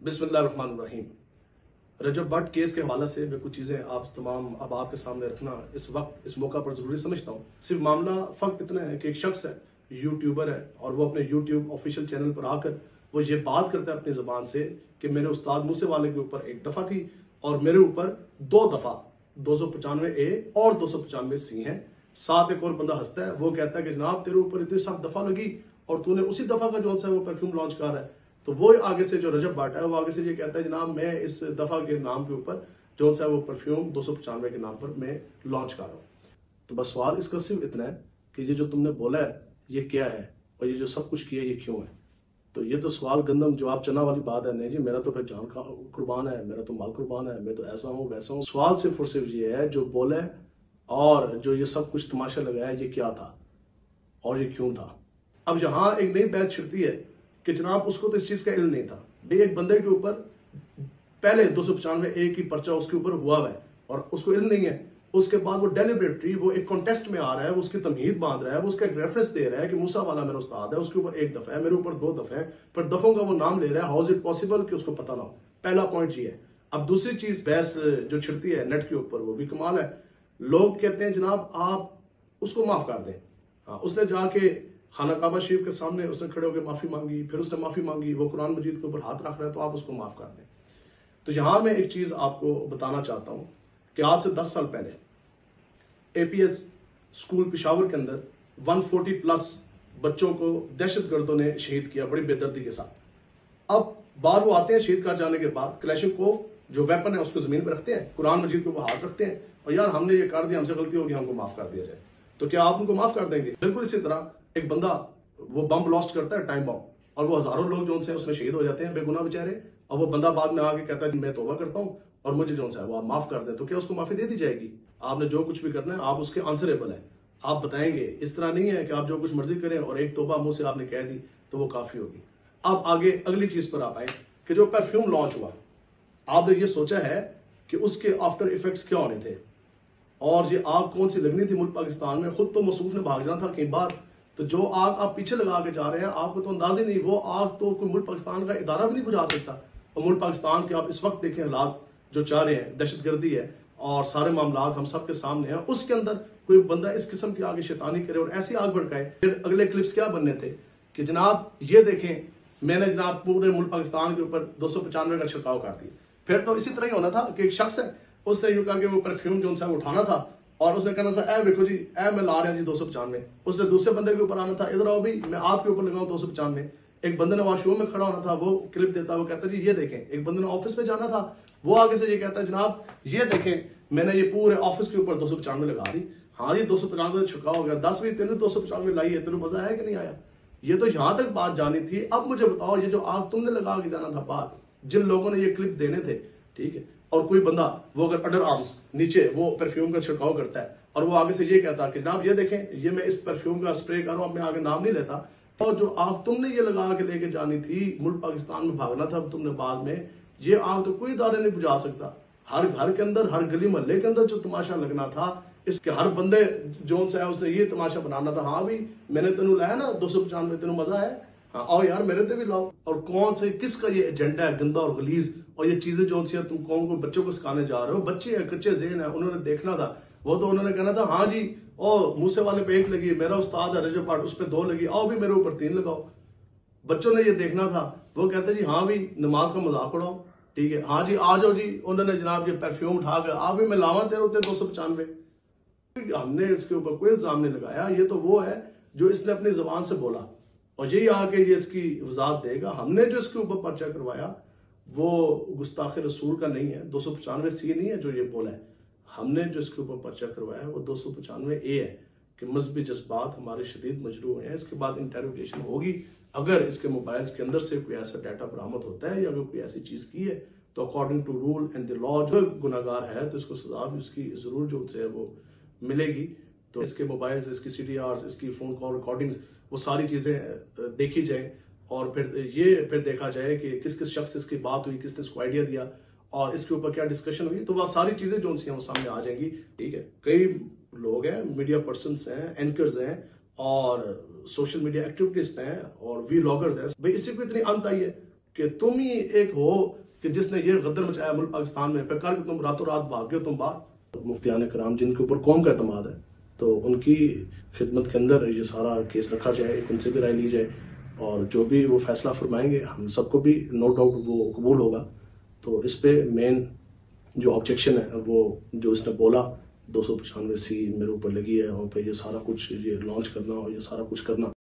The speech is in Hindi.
बिस्मिल्लाहिर्रहमानिर्रहीम। रजब भट्ट केस के हवाले से मैं कुछ चीज़ें आप तमाम अब आपके सामने रखना इस वक्त इस मौका पर ज़रूरी समझता हूँ। सिर्फ मामला फ़क्त इतना है कि एक शख्स है, यूट्यूबर है, और वो अपने यूट्यूब ऑफिशियल चैनल पर आकर वो ये बात करता है अपनी ज़बान से कि मेरे उस्ताद मूसे वाले के ऊपर एक दफ़ा थी और मेरे ऊपर 2 दफ़ा 295A और 295C हैं। साथ एक और बंदा हंसता है, वो कहता है कि जनाब तेरे ऊपर इतनी सख्त दफ़ा लगी और तूने उसी दफ़ा का जो सा वो परफ्यूम लॉन्च कर रहा है। तो वो आगे से जो रजब भट्ट है वो आगे से ये कहता है जनाब मैं इस दफ़ा के नाम के ऊपर जो सा वो परफ्यूम 295 के नाम पर मैं लॉन्च कर रहा हूँ। तो बस सवाल इसका सिर्फ इतना है कि ये जो तुमने बोला है ये क्या है और ये जो सब कुछ किया ये क्यों है। तो ये तो सवाल गंदम जवाब चना वाली बात है। नहीं जी, मेरा तो फिर जान का कुर्बान है, मेरा तो माल कुर्बान है, मैं तो ऐसा हूँ वैसा हूँ। सवाल सिर्फ और सिर्फ ये है जो बोले और जो ये सब कुछ तमाशा लगाया ये क्या था और ये क्यों था। अब यहाँ एक नई बहस छिड़ती है कि जनाब उसको तो इस चीज का इल्म नहीं था। भाई एक बंदे के ऊपर पहले 295A की पर्चा उसके ऊपर हुआ है और उसको इल्म नहीं है, उसके बाद वो डेलिबरेटली वो एक कॉन्टेस्ट में आ रहा है, वो उसकी तमहीद बांध रहा है, वो उसका एक रेफरेंस दे रहा है कि मूसा वाला मेरा उस्ताद है, उसके ऊपर 1 दफा है, मेरे ऊपर 2 दफे हैं, पर दफों का वो नाम ले रहा है। हाउ इज इट पॉसिबल कि उसको पता ना हो। पहला पॉइंट ये है। अब दूसरी चीज बहस जो छिड़ती है नेट के ऊपर वो भी कमाल है। लोग कहते हैं जनाब आप उसको माफ कर दें। हाँ, उसने जाके खाना काबा शरीफ के सामने उसने खड़े होकर माफी मांगी, फिर उसने माफी मांगी, वो कुरान मजीद के ऊपर हाथ रख रहा है तो आप उसको माफ कर दें। तो यहां मैं एक चीज आपको बताना चाहता हूं कि आज से 10 साल पहले APS स्कूल पेशावर के अंदर 140+ बच्चों को दहशतगर्दों ने शहीद किया बड़ी बेदर्दी के साथ। अब बाहर वो आते हैं शहीद कर जाने के बाद, क्लैशिंकोव जो वेपन है उसको जमीन पर रखते हैं, कुरान मजीद के ऊपर हाथ रखते हैं और यार हमने ये कर दिया, हमसे गलती होगी, हमको माफ कर दिया जाए। तो क्या आप उनको माफ कर देंगे? बिल्कुल इसी तरह एक बंदा वो बम ब्लास्ट करता है, टाइम बम, और वो हजारों लोग जो उसमें शहीद हो जाते हैं बेगुनाह बेचारे, और वो बंदा बाद में आके कहता है मैं तौबा करता हूं और मुझे जो है वो आप माफ कर दें। तो क्या उसको माफी दे दी जाएगी? आपने जो कुछ भी करना है आप उसके आंसरेबल है, आप बताएंगे। इस तरह नहीं है कि आप जो कुछ मर्जी करें और एक तौबा मुंह से आपने कह दी तो वो काफी होगी। अब आगे अगली चीज पर आप आए कि जो परफ्यूम लॉन्च हुआ, आपने ये सोचा है कि उसके आफ्टर इफेक्ट्स क्या होने थे और ये आग कौन सी लगनी थी मुल्क पाकिस्तान में? खुद तो मसूफ ने भाग जाना था कई बार, तो जो आग आप पीछे लगा के जा रहे हैं आपको तो अंदाज ही नहीं। वो आग तो कोई मुल्क पाकिस्तान का इदारा भी नहीं बुझा सकता। और मुल्क पाकिस्तान के आप इस वक्त देखें हालात जो चाह रहे हैं, दहशतगर्दी है और सारे मामला हम सबके सामने हैं, उसके अंदर कोई बंदा इस किस्म की आगे शैतानी करे और ऐसी आग भड़काए। फिर अगले क्लिप्स क्या बनने थे कि जनाब ये देखें मैंने जनाब पूरे मुल्क पाकिस्तान के ऊपर 295 का छिड़काव कर दिया। फिर तो इसी तरह ही होना था कि एक शख्स है उसने यूं करके वो परफ्यूम जो उनसे उठाना था और उसने कहना था ए देखो जी ए मैं ला रहा हूं जी 295। उसने दूसरे बंदे के ऊपर आना था, इधर आओ भाई मैं आपके ऊपर लगाऊं 295। एक बंदे ने वॉशरूम में खड़ा होना था, वो क्लिप देता, वो कहता जी ये देखें। एक बंदे ने ऑफिस में जाना था, वो आगे से ये कहता है जनाब ये देखें मैंने ये पूरे ऑफिस के ऊपर 295 लगा दी। हाँ, ये 295 छिड़काव हो गया। 10 भी तेने 295 लाई है, तेरे मजा आया कि नहीं आया? ये तो यहां तक बात जानी थी। अब मुझे बताओ ये जो आग तुमने लगा के जाना था बाहर, जिन लोगों ने ये क्लिप देने थे, ठीक है, और कोई बंदा वो अगर अंडर आर्म्स नीचे वो परफ्यूम का छिड़काव करता है और वो आगे से ये कहता कि जनाब ये देखें ये मैं इस परफ्यूम का स्प्रे कर रहा हूं, मैं आगे नाम नहीं लेता, और जो आग तुमने ये लगा के लेके जानी थी मुल्क पाकिस्तान में भागना था तुमने बाद में, ये आग तो कोई इदारे नहीं बुझा सकता। हर घर के अंदर हर गली मोहल्ले के अंदर जो तमाशा लगना था, इसके हर बंदे जोन से है उसने ये तमाशा बनाना था। हाँ भी मैंने तेनू लाया ना 295, तेनू मजा है, हाँ आओ यार मेरे ते भी लाओ। और कौन से किसका ये एजेंडा है गंदा और गलीज, और ये चीजें जो सी तुम कौन को बच्चों को सिखाने जा रहे हो? बच्चे हैं, कच्चे ज़हन है, उन्होंने देखना था। वो तो उन्होंने कहना था हाँ जी ओ मूसे वाले पे 1 लगी, मेरा उस्ताद है रजब भट्ट उस पर 2 लगी, आओ भी मेरे ऊपर 3 लगाओ। बच्चों ने ये देखना था। वो कहते जी हाँ भी नमाज का मजाक उड़ाओ, ठीक है, हाँ जी आ जाओ जी। उन्होंने जनाब ये परफ्यूम उठा कर आप भी मैं लावा तेरे होते 295। हमने इसके ऊपर कोई इल्जाम नहीं लगाया, ये तो वो है जो इसने अपनी जबान से बोला और यही आके ये इसकी वजाहत देगा। हमने जो इसके ऊपर पर्चा करवाया वो गुस्ताख रसूल का नहीं है, 295C नहीं है जो ये बोला है। हमने जो इसके ऊपर पर्चा करवाया वो 295A है कि मजहबी जज्बात हमारे शदीद मजरूह हैं। इसके बाद इंटेरोगेशन होगी। अगर इसके मोबाइल्स के अंदर से कोई ऐसा डाटा बरामद होता है या अगर कोई ऐसी चीज की है तो according to rule and the law जो गुनाहगार है तो इसको सजा भी उसकी जरूर जो है वो मिलेगी। तो इसके मोबाइल्स, इसकी CDRs, इसकी फोन कॉल रिकॉर्डिंग्स, वो सारी चीजें देखी जाए और फिर देखा जाए कि किस किस शख्स से इसकी बात हुई, किसने इसको आइडिया दिया और इसके ऊपर क्या डिस्कशन हुई। तो वह सारी चीजें जो उनसे वो सामने आ जाएंगी, ठीक है। कई लोग हैं, मीडिया पर्सन्स हैं, एंकर्स हैं और सोशल मीडिया एक्टिविटिस्ट हैं और वीलॉगर्स हैं। भाई इसी को इतनी अंत आई है कि तुम ही एक हो कि जिसने ये गद्दर मचाया मुल्क पाकिस्तान में, फिर करके तुम रातों रात भाग गए तुम बाहर। मुफ्तियान कराम जिनके ऊपर कौम का एतमाद है, तो उनकी खिदमत के अंदर ये सारा केस रखा जाए, उनसे भी राय ली जाए, और जो भी वो फैसला फरमाएंगे हम सबको भी नो डाउट वो कबूल होगा। तो इस पे मेन जो ऑब्जेक्शन है वो जो इसने बोला 295 सी मेरे ऊपर लगी है, और फिर ये सारा कुछ ये लॉन्च करना और ये सारा कुछ करना